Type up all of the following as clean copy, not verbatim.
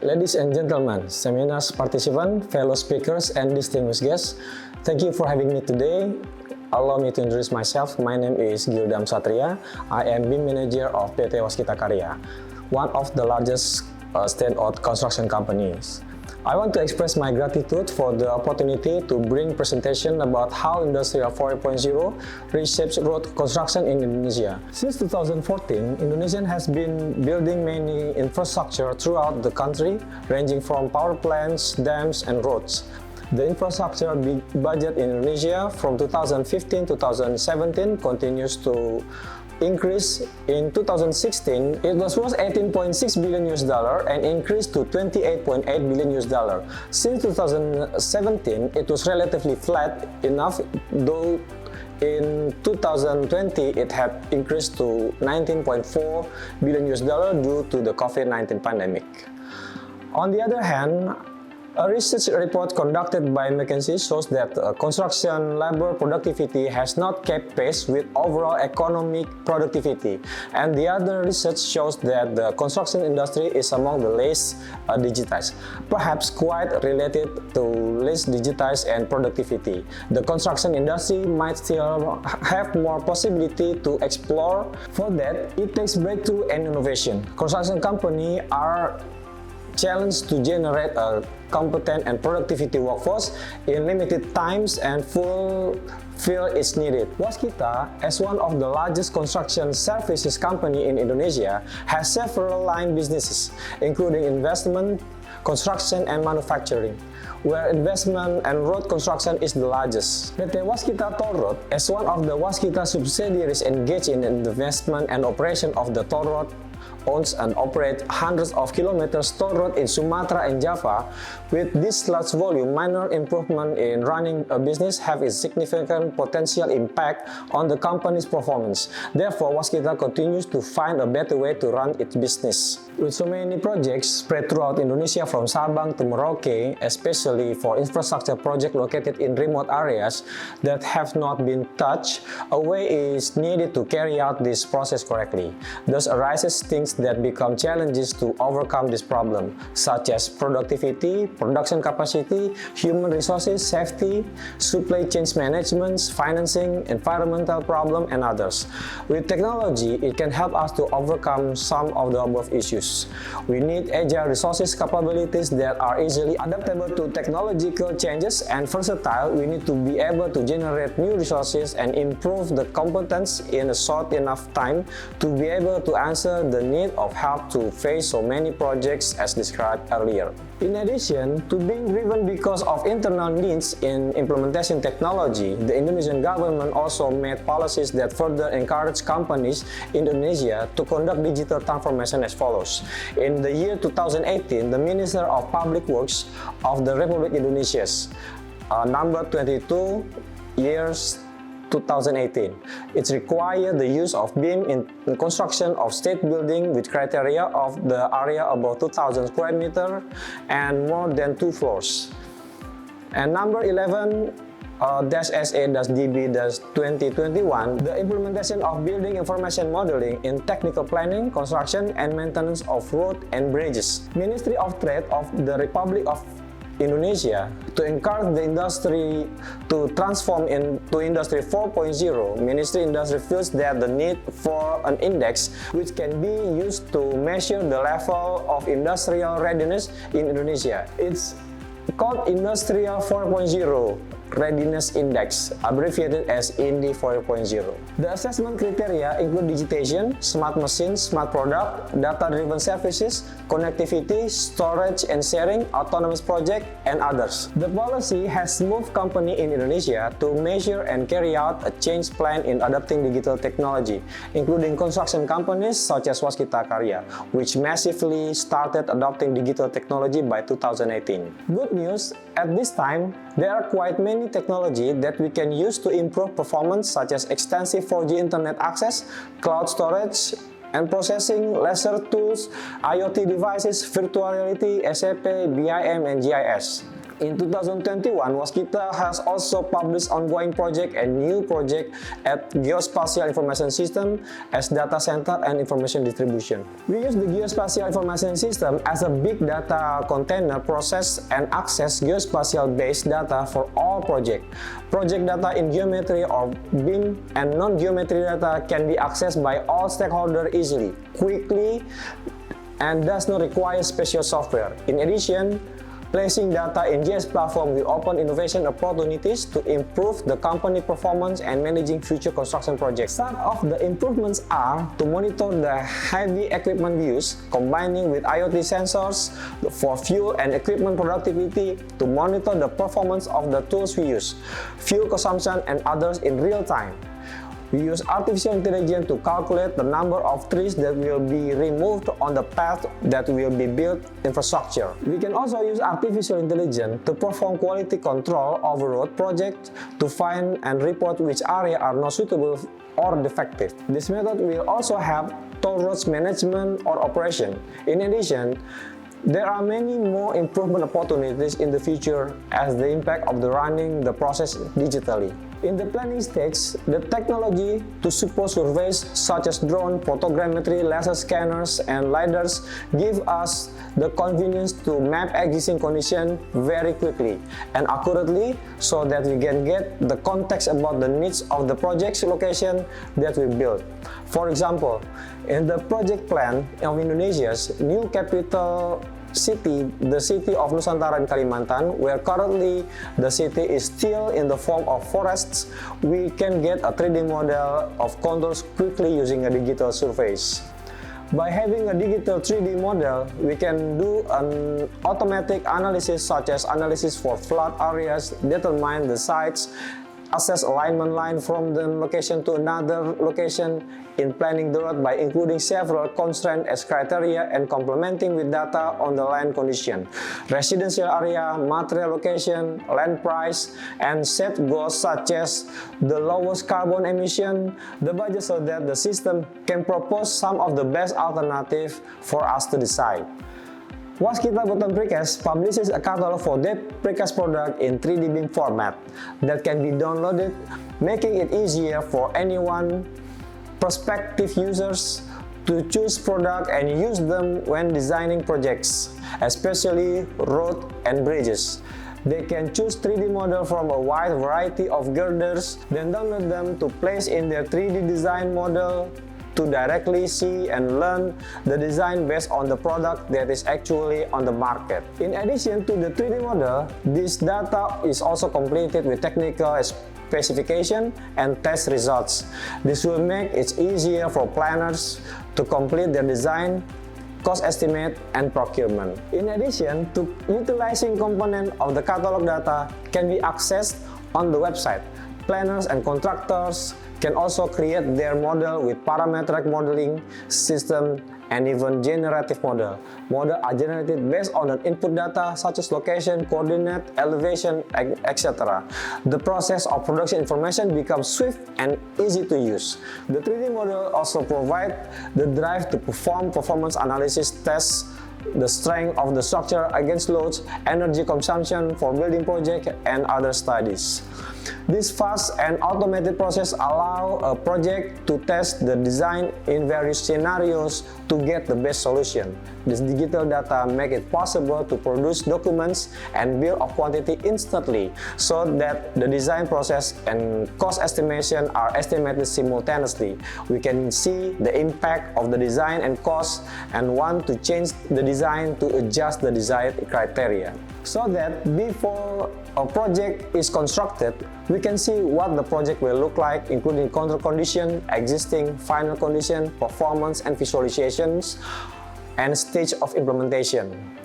Ladies and gentlemen, seminars participants, fellow speakers, and distinguished guests, thank you for having me today. Allow me to introduce myself. My name is Gildam Satria. I am BIM Manager of PT Waskita Karya, one of the largest state-owned construction companies. I want to express my gratitude for the opportunity to bring presentation about how Industry 4.0 reshapes road construction in Indonesia. Since 2014, Indonesia has been building many infrastructure throughout the country, ranging from power plants, dams, and roads. The infrastructure budget in Indonesia from 2015 to 2017 continues to increase. In 2016, it was worth $18.6 billion and increased to $28.8 billion. Since 2017, it was relatively flat enough, though in 2020 it had increased to $19.4 billion due to the COVID-19 pandemic. On the other hand, a research report conducted by McKinsey shows that construction labor productivity has not kept pace with overall economic productivity, and the other research shows that the construction industry is among the least digitized, perhaps quite related to least digitized and productivity. The construction industry might still have more possibility to explore. For that, it takes breakthrough and innovation. Construction companies are challenged to generate a competent and productivity workforce in limited times and fulfill its needed. Waskita, as one of the largest construction services company in Indonesia, has several line businesses, including investment, construction, and manufacturing, where investment and road construction is the largest. PT Waskita Toll Road, as one of the Waskita subsidiaries engaged in investment and operation of the toll road, owns and operates hundreds of kilometers toll road in Sumatra and Java. With this large volume, minor improvement in running a business have a significant potential impact on the company's performance. Therefore, Waskita continues to find a better way to run its business. With so many projects spread throughout Indonesia from Sabang to Merauke, especially for infrastructure projects located in remote areas that have not been touched, a way is needed to carry out this process correctly. Thus arises things that become challenges to overcome this problem, such as productivity, production capacity, human resources, safety, supply chain management, financing, environmental problem, and others. With technology, it can help us to overcome some of the above issues. We need agile resources capabilities that are easily adaptable to technological changes and versatile. We need to be able to generate new resources and improve the competence in a short enough time to be able to answer the need of help to face so many projects as described earlier. In addition to being driven because of internal needs in implementation technology, the Indonesian government also made policies that further encourage companies in Indonesia to conduct digital transformation as follows. In the year 2018, the Minister of Public Works of the Republic Indonesia, number 22 years 2018. It required the use of BIM in construction of state building with criteria of the area above 2,000 square meter and more than 2 floors. And number 11 SA-DB-2021, the implementation of building information modeling in technical planning, construction, and maintenance of road and bridges. Ministry of Trade of the Republic of Indonesia, to encourage the industry to transform into Industry 4.0, Ministry Industry feels that the need for an index which can be used to measure the level of industrial readiness in Indonesia. It's called Industrial 4.0 Readiness Index, abbreviated as INDI 4.0. The assessment criteria include digitization, smart machines, smart product, data-driven services, connectivity, storage and sharing, autonomous project, and others. The policy has moved companies in Indonesia to measure and carry out a change plan in adopting digital technology, including construction companies such as Waskita Karya, which massively started adopting digital technology by 2018. Good news, at this time, there are quite many technology that we can use to improve performance, such as extensive 4G internet access, cloud storage and processing, laser tools, IoT devices, virtual reality, SAP, BIM, and GIS. In 2021, Waskita has also published ongoing project and new project at Geospatial Information System as data center and information distribution. We use the Geospatial Information System as a big data container process and access geospatial-based data for all projects. Project data in geometry or BIM and non-geometry data can be accessed by all stakeholders easily, quickly, and does not require special software. In addition, placing data in GIS platform will open innovation opportunities to improve the company performance and managing future construction projects. Some of the improvements are to monitor the heavy equipment use, combining with IoT sensors for fuel and equipment productivity to monitor the performance of the tools we use, fuel consumption and others in real time. We use artificial intelligence to calculate the number of trees that will be removed on the path that will be built infrastructure. We can also use artificial intelligence to perform quality control over road projects to find and report which areas are not suitable or defective. This method will also help toll roads management or operation. In addition, there are many more improvement opportunities in the future as the impact of running the process digitally. In the planning stage, the technology to support surveys such as drone, photogrammetry, laser scanners, and LiDARs give us the convenience to map existing conditions very quickly and accurately so that we can get the context about the needs of the project's location that we build. For example, in the project plan of Indonesia's new capital city, the city of Nusantara in Kalimantan, where currently the city is still in the form of forests, we can get a 3D model of contours quickly using a digital surveys. By having a digital 3D model, we can do an automatic analysis such as analysis for flood areas, determine the sites, assess alignment line from the location to another location in planning the road by including several constraints as criteria and complementing with data on the land condition, residential area, material location, land price, and set goals such as the lowest carbon emission, the budget so that the system can propose some of the best alternatives for us to decide. Waskita Bottom Precast publishes a catalog for their precast product in 3D BIM format that can be downloaded, making it easier for anyone, prospective users, to choose product and use them when designing projects, especially road and bridges. They can choose 3D model from a wide variety of girders, then download them to place in their 3D design model to directly see and learn the design based on the product that is actually on the market. In addition to the 3D model, this data is also completed with technical specification and test results. This will make it easier for planners to complete their design, cost estimate, and procurement. In addition to utilizing components of the catalog data can be accessed on the website. Planners and contractors can also create their model with parametric modeling system and even generative model. Models are generated based on an input data such as location, coordinate, elevation, etc. The process of production information becomes swift and easy to use. The 3D model also provides the drive to perform performance analysis tests, the strength of the structure against loads, energy consumption for building project, and other studies. This fast and automated process allows a project to test the design in various scenarios to get the best solution. This digital data makes it possible to produce documents and bill of quantity instantly so that the design process and cost estimation are estimated simultaneously. We can see the impact of the design and cost and want to change the design to adjust the desired criteria. So that before a project is constructed, we can see what the project will look like, including control condition, existing final condition, performance and visualizations, and stage of implementation.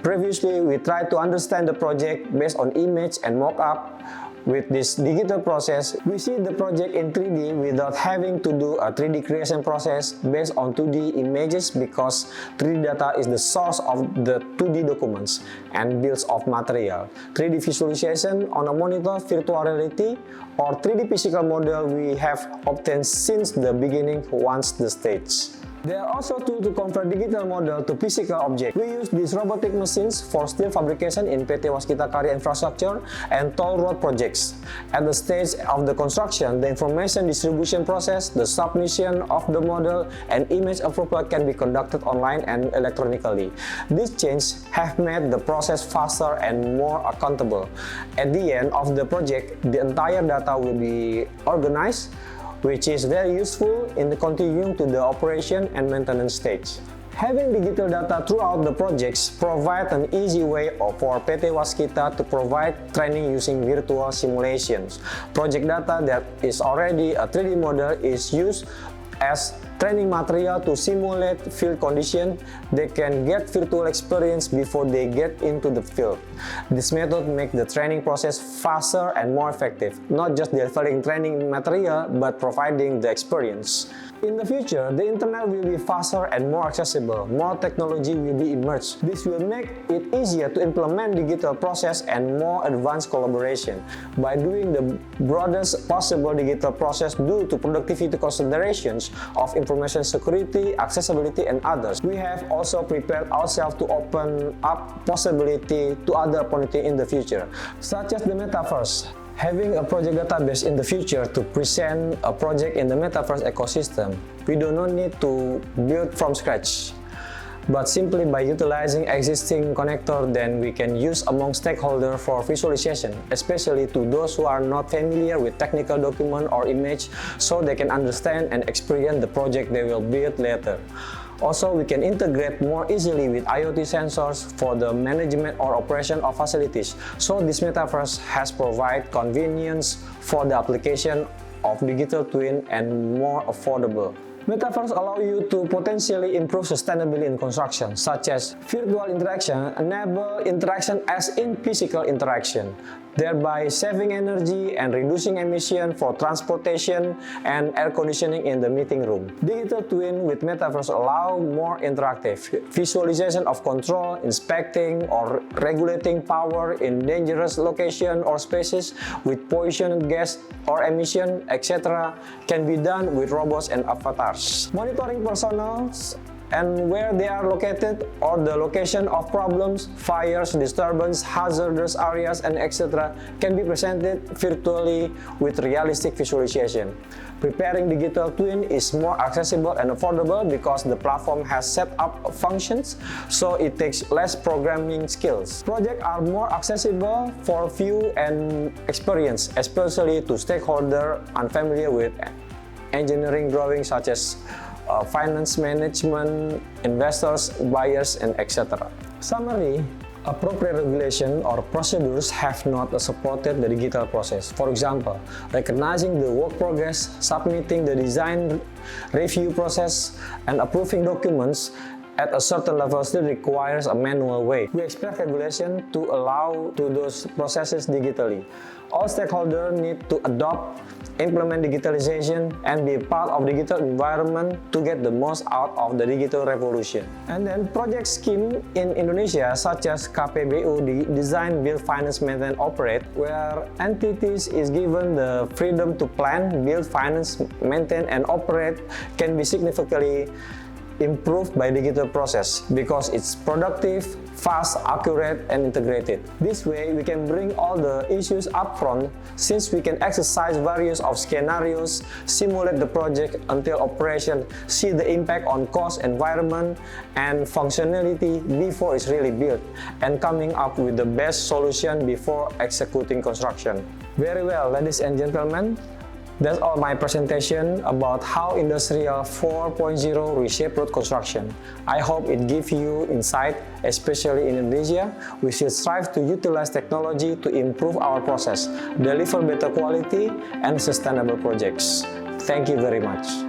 Previously, we tried to understand the project based on image and mock-up. With this digital process, we see the project in 3D without having to do a 3D creation process based on 2D images because 3D data is the source of the 2D documents and bills of material. 3D visualization on a monitor, virtual reality, or 3D physical model we have obtained since the beginning once the stage. There are also tools to convert digital model to physical object. We use these robotic machines for steel fabrication in PT Waskita Karya Infrastructure and toll road projects. At the stage of the construction, the information distribution process, the submission of the model, and image approval can be conducted online and electronically. These changes have made the process faster and more accountable. At the end of the project, the entire data will be organized, which is very useful in continuing to the operation and maintenance stage. Having digital data throughout the projects provides an easy way for PT Waskita to provide training using virtual simulations. Project data that is already a 3D model is used as training material to simulate field condition. They can get virtual experience before they get into the field. This method makes the training process faster and more effective, not just delivering training material, but providing the experience. In the future, the internet will be faster and more accessible. More technology will be emerged. This will make it easier to implement digital process and more advanced collaboration. By doing the broadest possible digital process due to productivity considerations of information security, accessibility, and others, we have also prepared ourselves to open up possibility to other opportunities in the future, such as the metaverse. Having a project database in the future to present a project in the metaverse ecosystem, we do not need to build from scratch, but simply by utilizing existing connector, then we can use among stakeholders for visualization, especially to those who are not familiar with technical document or image, so they can understand and experience the project they will build later. Also, we can integrate more easily with IoT sensors for the management or operation of facilities. So this metaverse has provided convenience for the application of digital twin and more affordable. Metaverse allow you to potentially improve sustainability in construction, such as virtual interaction enable interaction as in physical interaction, thereby saving energy and reducing emission for transportation and air conditioning in the meeting room. Digital twin with metaverse allow more interactive visualization of control, inspecting or regulating power in dangerous location or spaces with pollution, gas or emission, etc. can be done with robots and avatars. Monitoring personnel and where they are located or the location of problems, fires, disturbance, hazardous areas, and etc. can be presented virtually with realistic visualization. Preparing digital twin is more accessible and affordable because the platform has set up functions, so it takes less programming skills. Projects are more accessible for view and experience, especially to stakeholders unfamiliar with engineering drawings such as finance management, investors, buyers, and etc. Summary: appropriate regulation or procedures have not supported the digital process. For example, recognizing the work progress, submitting the design review process, and approving documents at a certain level still requires a manual way. We expect regulation to allow to those processes digitally. All stakeholders need to adopt, implement digitalization, and be part of digital environment to get the most out of the digital revolution. And then project scheme in Indonesia such as KPBU, Design, Build, Finance, Maintain, Operate, where entities is given the freedom to plan, build, finance, maintain, and operate can be significantly improved by digital process because it's productive, fast, accurate, and integrated. This way, we can bring all the issues up front since we can exercise various of scenarios, simulate the project until operation, see the impact on cost, environment, and functionality before it's really built, and coming up with the best solution before executing construction. Very well, ladies and gentlemen. That's all my presentation about how Industrial 4.0 reshaped road construction. I hope it gives you insight, especially in Indonesia. We should strive to utilize technology to improve our process, deliver better quality and sustainable projects. Thank you very much.